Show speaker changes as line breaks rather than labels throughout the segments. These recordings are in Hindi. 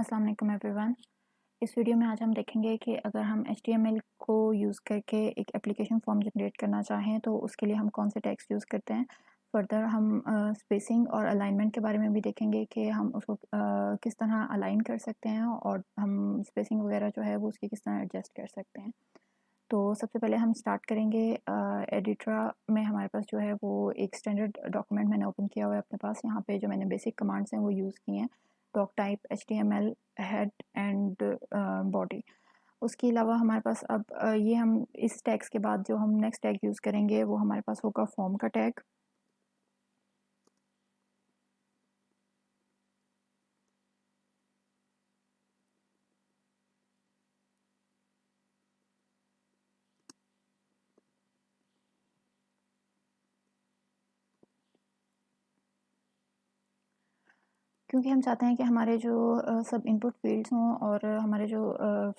अस्सलाम वालेकुम एवरीवन। इस वीडियो में आज हम देखेंगे कि अगर हम HTML को यूज़ करके एक एप्लीकेशन फॉर्म जनरेट करना चाहें तो उसके लिए हम कौन से टैग्स यूज़ करते हैं। फर्दर हम स्पेसिंग और अलाइनमेंट के बारे में भी देखेंगे कि हम उसको किस तरह अलाइन कर सकते हैं और हम स्पेसिंग वगैरह जो है वो उसकी किस तरह एडजस्ट कर सकते हैं। तो सबसे पहले हम स्टार्ट करेंगे एडिट्रा में हमारे पास जो है वो एक स्टैंडर्ड डॉक्यूमेंट मैंने ओपन किया हुआ है अपने पास। यहाँ पे जो मैंने बेसिक कमांड्स हैं वो यूज़ की हैं, doctype, HTML, head and body. उसके अलावा हमारे पास अब ये हम इस टैग्स के बाद जो हम नेक्स्ट टैग यूज़ करेंगे वो हमारे पास होगा फॉर्म का टैग। क्योंकि हम चाहते हैं कि हमारे जो सब इनपुट फ़ील्ड्स हों और हमारे जो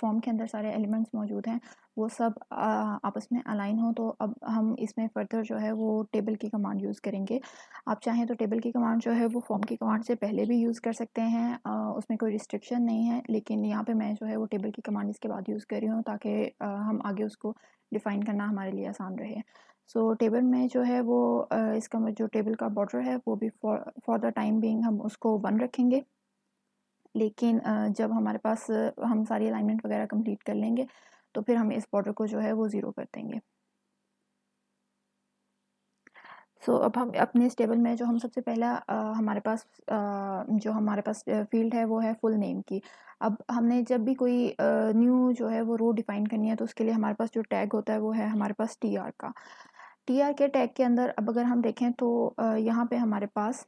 फॉर्म के अंदर सारे एलिमेंट्स मौजूद हैं वो सब आपस में अलाइन हो, तो अब हम इसमें फ़र्दर जो है वो टेबल की कमांड यूज़ करेंगे। आप चाहें तो टेबल की कमांड जो है वो फॉर्म की कमांड से पहले भी यूज़ कर सकते हैं, उसमें कोई रिस्ट्रिक्शन नहीं है, लेकिन यहाँ पे मैं जो है वो टेबल की कमांड इसके बाद यूज़ कर रही हूँ ताकि हम आगे उसको डिफ़ाइन करना हमारे लिए आसान रहे। सो टेबल में जो है वो इसका जो टेबल का बॉर्डर है वो भी फॉर द टाइम बीइंग हम उसको 1 रखेंगे। लेकिन जब हमारे पास हम सारी अलाइनमेंट वगैरह कंप्लीट कर लेंगे तो फिर हम इस बॉर्डर को जो है वो 0 कर देंगे। सो अब हम अपने इस टेबल में जो हम सबसे पहला हमारे पास जो हमारे पास फील्ड है वो है फुल नेम की। अब हमने जब भी कोई न्यू जो है वो रो डिफ़ाइन करनी है तो उसके लिए हमारे पास जो टैग होता है वो है हमारे पास टीआर का। टीआर के टैग के अंदर अब अगर हम देखें तो यहाँ पे हमारे पास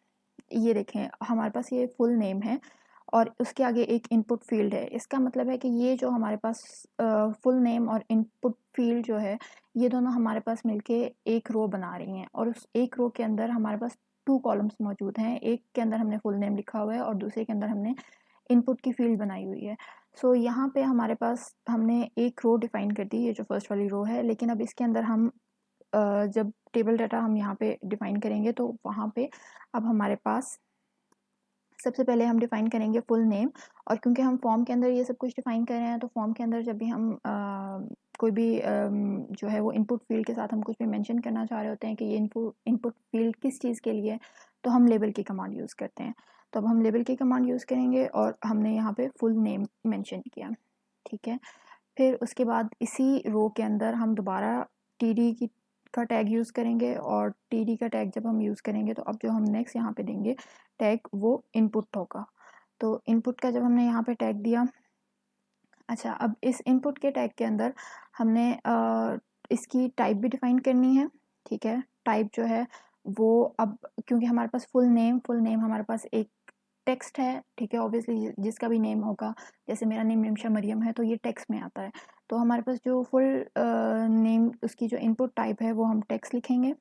ये देखें, हमारे पास ये फुल नेम है और उसके आगे एक इनपुट फ़ील्ड है। इसका मतलब है कि ये जो हमारे पास फुल नेम और इनपुट फ़ील्ड जो है, ये दोनों हमारे पास मिलके एक रो बना रही हैं और उस एक रो के अंदर हमारे पास 2 कॉलम्स मौजूद हैं। एक के अंदर हमने फुल नेम लिखा हुआ है और दूसरे के अंदर हमने इनपुट की फ़ील्ड बनाई हुई है। सो यहाँ पे हमारे पास हमने एक रो डिफ़ाइन कर दी, ये जो फर्स्ट वाली रो है, लेकिन अब इसके अंदर हम जब टेबल डाटा हम यहाँ पे डिफ़ाइन करेंगे तो वहाँ पे अब हमारे पास सबसे पहले हम डिफ़ाइन करेंगे फुल नेम। और क्योंकि हम फॉर्म के अंदर ये सब कुछ डिफ़ाइन कर रहे हैं तो फॉर्म के अंदर जब भी हम कोई भी जो है वो इनपुट फ़ील्ड के साथ हम कुछ भी मेंशन करना चाह रहे होते हैं कि ये इनपुट फ़ील्ड किस चीज़ के लिए है, तो हम लेबल की कमांड यूज़ करते हैं। तो अब हम लेबल की कमांड यूज़ करेंगे और हमने यहाँ पे फुल नेम मेंशन किया, ठीक है। फिर उसके बाद इसी रो के अंदर हम दोबारा टीडी की का टैग यूज़ करेंगे और टीडी का टैग जब हम यूज़ करेंगे तो अब जो हम नेक्स्ट यहाँ पे देंगे टैग वो इनपुट होगा। तो इनपुट का जब हमने यहाँ पे टैग दिया, अच्छा अब इस इनपुट के टैग के अंदर हमने इसकी टाइप भी डिफ़ाइन करनी है, ठीक है। टाइप जो है वो अब क्योंकि हमारे पास फुल नेम हमारे पास एक टेक्स्ट है, ठीक है। ऑब्वियसली जिसका भी नेम होगा, जैसे मेरा नेम निमिषा मरियम है तो ये टेक्स्ट में आता है। तो हमारे पास जो फुल नेम उसकी जो इनपुट टाइप है वो हम टेक्स्ट लिखेंगे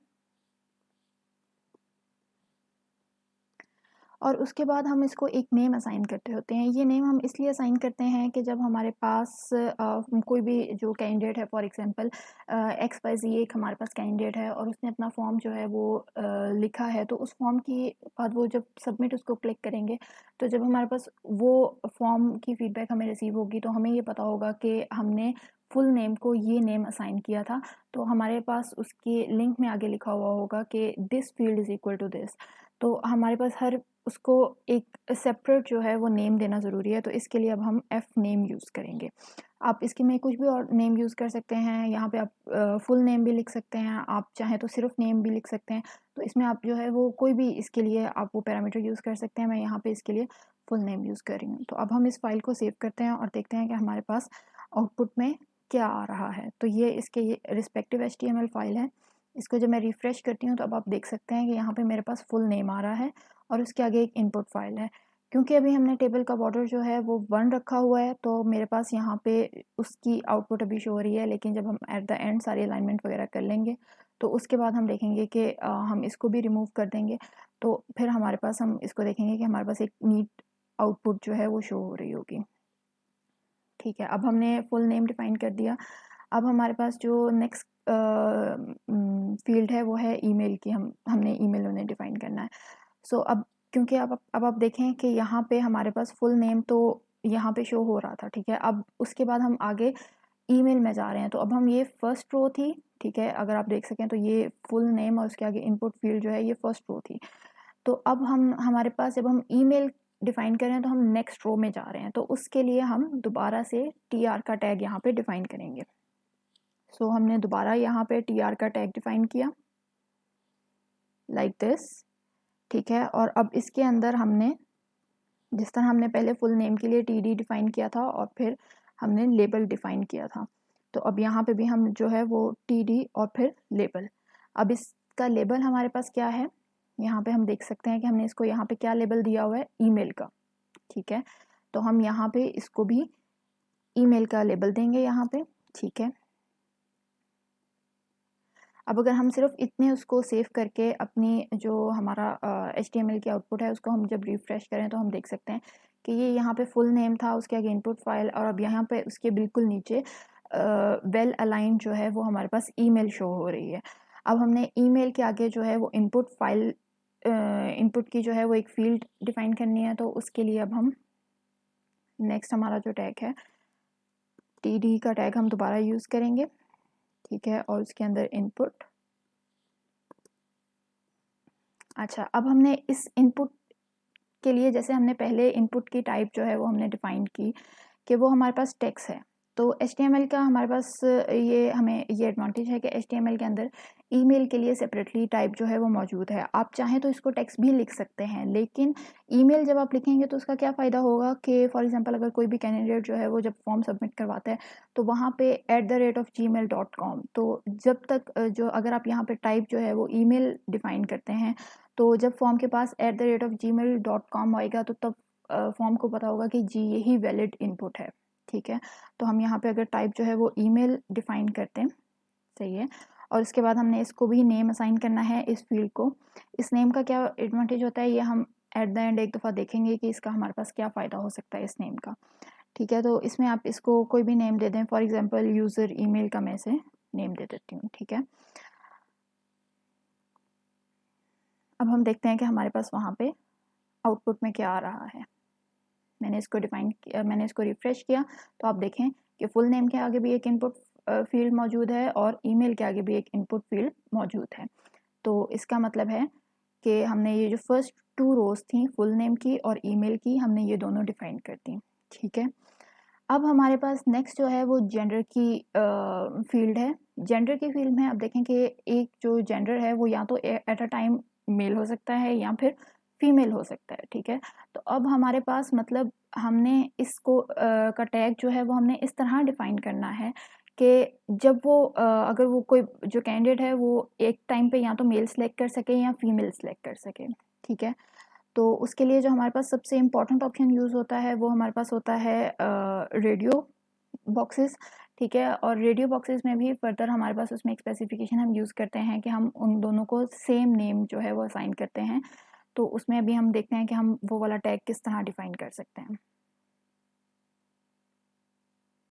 और उसके बाद हम इसको एक नेम असाइन करते होते हैं। ये नेम हम इसलिए असाइन करते हैं कि जब हमारे पास कोई भी जो कैंडिडेट है, फॉर एग्ज़ाम्पल XYZ एक हमारे पास कैंडिडेट है और उसने अपना फॉर्म जो है वो लिखा है, तो उस फॉर्म की बाद वो जब सबमिट उसको क्लिक करेंगे, तो जब हमारे पास वो फॉर्म की फ़ीडबैक हमें रिसीव होगी तो हमें ये पता होगा कि हमने फुल नेम को ये नेम असाइन किया था। तो हमारे पास उसके लिंक में आगे लिखा हुआ होगा कि this field is equal to this. तो हमारे पास हर उसको एक सेपरेट जो है वो नेम देना ज़रूरी है, तो इसके लिए अब हम एफ नेम यूज़ करेंगे। आप इसके में कुछ भी और नेम यूज़ कर सकते हैं, यहाँ पे आप फुल नेम भी लिख सकते हैं, आप चाहें तो सिर्फ नेम भी लिख सकते हैं। तो इसमें आप जो है वो कोई भी इसके लिए आप वो पैरामीटर यूज़ कर सकते हैं। मैं यहाँ पे इसके लिए फुल नेम यूज़ कर रही हूँ। तो अब हम इस फाइल को सेव करते हैं और देखते हैं कि हमारे पास आउटपुट में क्या आ रहा है। तो ये इसके ये रिस्पेक्टिव HTML फाइल है। इसको जब मैं रिफ्रेश करती हूँ तो अब आप देख सकते हैं कि यहाँ पे मेरे पास फुल नेम आ रहा है और उसके आगे एक इनपुट फाइल है। क्योंकि अभी हमने टेबल का बॉर्डर जो है वो 1 रखा हुआ है तो मेरे पास यहाँ पे उसकी आउटपुट अभी शो हो रही है, लेकिन जब हम एट द एंड सारी अलाइनमेंट वगैरह कर लेंगे तो उसके बाद हम देखेंगे कि हम इसको भी रिमूव कर देंगे। तो फिर हमारे पास हम इसको देखेंगे कि हमारे पास एक नीट आउटपुट जो है वो शो हो रही होगी, ठीक है। अब हमने फुल नेम डिफ़ाइन कर दिया। अब हमारे पास जो नेक्स्ट फ़ील्ड है वो है ईमेल की, हमने ईमेल उन्हें डिफ़ाइन करना है। सो अब क्योंकि अब आप देखें कि यहाँ पे हमारे पास फुल नेम तो यहाँ पे शो हो रहा था, ठीक है। अब उसके बाद हम आगे ईमेल में जा रहे हैं, तो अब हम ये फर्स्ट रो थी, ठीक है, अगर आप देख सकें तो ये फुल नेम और उसके आगे इनपुट फील्ड जो है ये फर्स्ट रो थी। तो अब हमारे पास जब हम ईमेल डिफाइन कर रहे हैं तो हम नेक्स्ट रो में जा रहे हैं, तो उसके लिए हम दोबारा से टीआर का टैग यहाँ पे डिफाइन करेंगे। सो हमने दोबारा यहाँ पे टीआर का टैग डिफाइन किया लाइक दिस, ठीक है। और अब इसके अंदर हमने जिस तरह हमने पहले फुल नेम के लिए टीडी डिफाइन किया था और फिर हमने लेबल डिफाइन किया था, तो अब यहाँ पे भी हम जो है वो टीडी और फिर लेबल। अब इसका लेबल हमारे पास क्या है, यहाँ पे हम देख सकते हैं कि हमने इसको यहाँ पे क्या लेबल दिया हुआ है, ईमेल का, ठीक है। तो हम यहाँ पे इसको भी ईमेल का लेबल देंगे यहाँ पे, ठीक है। अब अगर हम सिर्फ इतने उसको सेव करके अपनी जो हमारा HTML की आउटपुट है उसको हम जब रिफ्रेश करें तो हम देख सकते हैं कि ये यहाँ पे फुल नेम था, उसके आगे इनपुट फाइल, और अब यहाँ पे उसके बिल्कुल नीचे वेल अलाइन जो है वो हमारे पास ईमेल शो हो रही है। अब हमने ईमेल के आगे जो है वो इनपुट फाइल इनपुट की जो है वो एक फील्ड डिफाइन करनी है, तो उसके लिए अब हम नेक्स्ट हमारा जो टैग है टीडी का टैग हम दोबारा यूज़ करेंगे, ठीक है, और उसके अंदर इनपुट। अच्छा, अब हमने इस इनपुट के लिए जैसे हमने पहले इनपुट की टाइप जो है वो हमने डिफाइन की कि वो हमारे पास टेक्स्ट है, तो HTML का हमारे पास ये हमें ये एडवांटेज है कि HTML के अंदर ईमेल के लिए सेपरेटली टाइप जो है वो मौजूद है। आप चाहें तो इसको टेक्स्ट भी लिख सकते हैं, लेकिन ईमेल जब आप लिखेंगे तो उसका क्या फ़ायदा होगा कि फॉर एग्जांपल अगर कोई भी कैंडिडेट जो है वो जब फॉर्म सबमिट करवाता है तो वहाँ पे @gmail.com, तो जब तक जो अगर आप यहाँ पे टाइप जो है वो ईमेल डिफाइन करते हैं, तो जब फॉर्म के पास @gmail.com आएगा तो तब फॉर्म को पता होगा कि जी यही वैलिड इनपुट है, ठीक है। तो हम यहाँ पे अगर टाइप जो है वो ईमेल डिफाइन करते हैं, सही है, और इसके बाद हमने इसको भी नेम असाइन करना है इस फील्ड को। इस नेम का क्या एडवांटेज होता है ये हम एट द एंड एक दफ़ा देखेंगे कि इसका हमारे पास क्या फ़ायदा हो सकता है इस नेम का, ठीक है। तो इसमें आप इसको कोई भी नेम दे दें, फॉर एग्जांपल यूज़र ईमेल का मैं इसे नेम दे देती हूँ, ठीक है। अब हम देखते हैं कि हमारे पास वहाँ पे आउटपुट में क्या आ रहा है। मैंने इसको डिफाइन किया, मैंने इसको रिफ्रेश किया, तो आप देखें कि फुल नेम के आगे भी एक इनपुट फील्ड मौजूद है और ईमेल के आगे भी एक इनपुट फील्ड मौजूद है। तो इसका मतलब है कि हमने ये जो फर्स्ट 2 रोज़ थी फुल नेम की और ईमेल की, हमने ये दोनों डिफाइन कर दी, ठीक है। अब हमारे पास नेक्स्ट जो है वो जेंडर की फील्ड है। जेंडर की फील्ड में आप देखें कि एक जो जेंडर है वो या तो एट अ टाइम मेल हो सकता है या फिर फीमेल हो सकता है, ठीक है। तो अब हमारे पास मतलब हमने इसको का टैग जो है वो हमने इस तरह डिफाइन करना है कि जब वो अगर वो कोई जो कैंडिडेट है वो एक टाइम पे या तो मेल सेलेक्ट कर सके या फीमेल सेलेक्ट कर सके, ठीक है। तो उसके लिए जो हमारे पास सबसे इम्पोर्टेंट ऑप्शन यूज़ होता है वो हमारे पास होता है रेडियो बॉक्सेस, ठीक है। और रेडियो बॉक्सेस में भी फर्दर हमारे पास उसमें एक स्पेसिफिकेशन हम यूज़ करते हैं कि हम उन दोनों को सेम नेम जो है वो असाइन करते हैं। तो उसमें अभी हम देखते हैं कि हम वो वाला टैग किस तरह डिफाइन कर सकते हैं।